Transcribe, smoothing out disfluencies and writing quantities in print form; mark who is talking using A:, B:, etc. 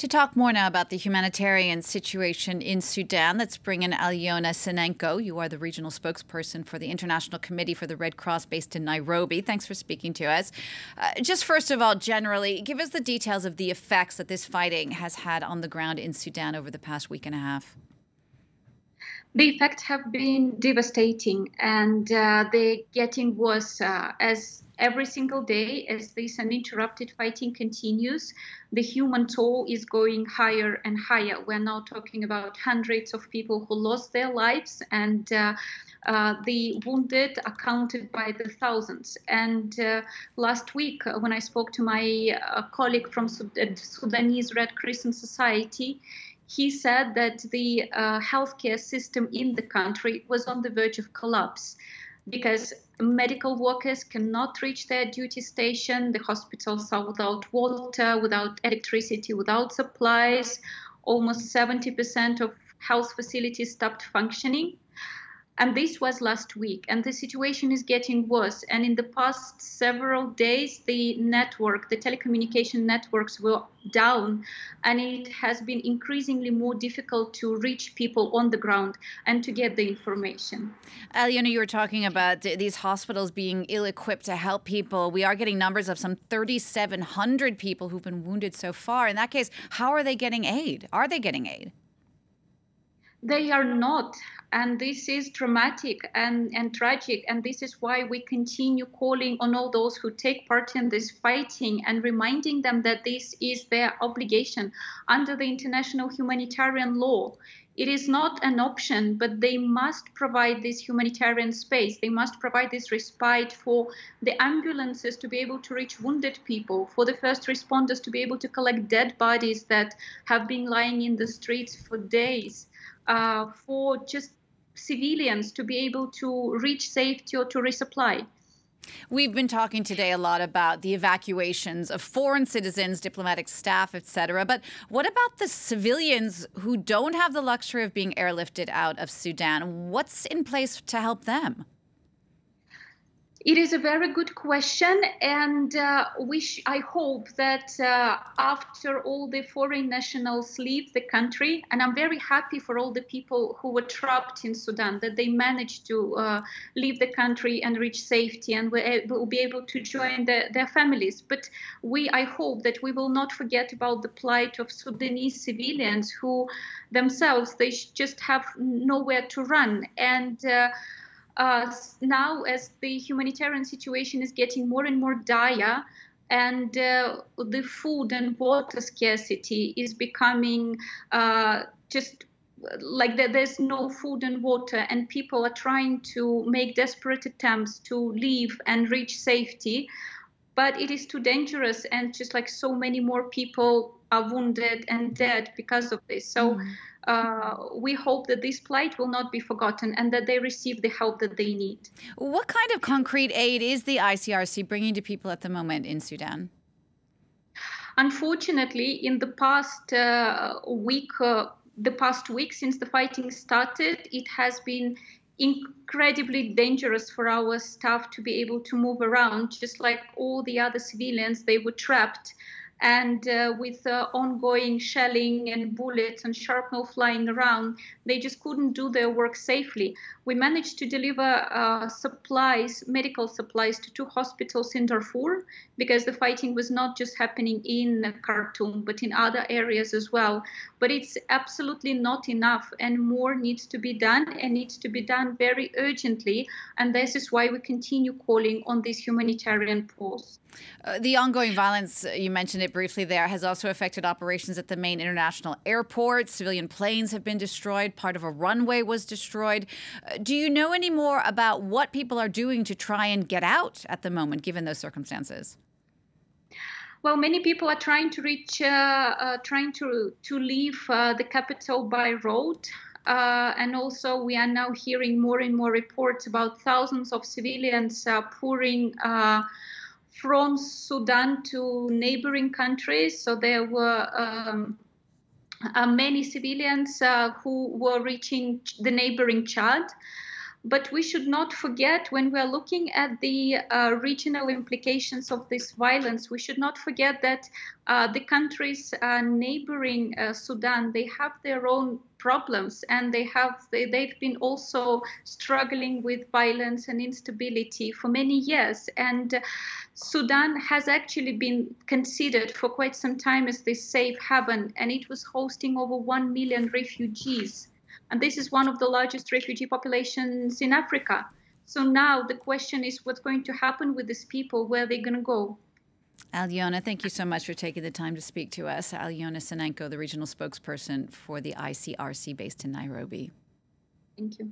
A: To talk more now about the humanitarian situation in Sudan, let's bring in Alyona Synenko. You are the regional spokesperson for the International Committee for the Red Cross based in Nairobi. Thanks for speaking to us. Just first of all, generally, give us the details of the effects that this fighting has had on the ground in Sudan over the past week and a half.
B: The effects have been devastating, and they're getting worse as every single day as this uninterrupted fighting continues. The human toll is going higher and higher. We're now talking about hundreds of people who lost their lives, and the wounded are counted by the thousands. And last week, when I spoke to my colleague from Sudanese Red Crescent Society, he said that the healthcare system in the country was on the verge of collapse because medical workers cannot reach their duty station. The hospitals are without water, without electricity, without supplies. Almost 70% of health facilities stopped functioning. And this was last week, and the situation is getting worse. And in the past several days, the telecommunication networks were down, and it has been increasingly more difficult to reach people on the ground and to get the information.
A: Alyona, you were talking about these hospitals being ill-equipped to help people. We are getting numbers of some 3,700 people who've been wounded so far. In that case, how are they getting aid? Are they getting aid?
B: They are not, and this is dramatic and tragic, and this is why we continue calling on all those who take part in this fighting and reminding them that this is their obligation under the international humanitarian law. It is not an option, but they must provide this humanitarian space. They must provide this respite for the ambulances to be able to reach wounded people, for the first responders to be able to collect dead bodies that have been lying in the streets for days. For just civilians to be able to reach safety or to resupply.
A: We've been talking today a lot about the evacuations of foreign citizens, diplomatic staff, etc. But what about the civilians who don't have the luxury of being airlifted out of Sudan? What's in place to help them?
B: It is a very good question, and I hope that after all the foreign nationals leave the country, and I'm very happy for all the people who were trapped in Sudan, that they managed to leave the country and reach safety and will be able to join their families. But I hope that we will not forget about the plight of Sudanese civilians who themselves, they just have nowhere to run. And now, as the humanitarian situation is getting more and more dire, and the food and water scarcity is becoming just like there's no food and water, and people are trying to make desperate attempts to leave and reach safety, but it is too dangerous, and just like so many more people are wounded and dead because of this. So we hope that this plight will not be forgotten and that they receive the help that they need.
A: What kind of concrete aid is the ICRC bringing to people at the moment in Sudan?
B: Unfortunately, in the past week since the fighting started, it has been incredibly dangerous for our staff to be able to move around. Just like all the other civilians, they were trapped. And with ongoing shelling and bullets and shrapnel flying around, they just couldn't do their work safely. We managed to deliver medical supplies to 2 hospitals in Darfur, because the fighting was not just happening in Khartoum, but in other areas as well. But it's absolutely not enough, and more needs to be done, and needs to be done very urgently. And this is why we continue calling on this humanitarian pause.
A: The ongoing violence, you mentioned it briefly there, has also affected operations at the main international airport. Civilian planes have been destroyed. Part of a runway was destroyed. Do you know any more about what people are doing to try and get out at the moment, given those circumstances?
B: Well, many people are trying to leave the capital by road. And also we are now hearing more and more reports about thousands of civilians pouring from Sudan to neighboring countries. So there were many civilians who were reaching the neighboring Chad. But we should not forget, when we're looking at the regional implications of this violence, we should not forget that the countries neighboring Sudan, they have their own problems, and they've been also struggling with violence and instability for many years. And Sudan has actually been considered for quite some time as this safe haven, and it was hosting over 1 million refugees. And this is one of the largest refugee populations in Africa. So now the question is, what's going to happen with these people? Where are they going to go?
A: Alyona, thank you so much for taking the time to speak to us. Alyona Synenko, the regional spokesperson for the ICRC based in Nairobi.
B: Thank you.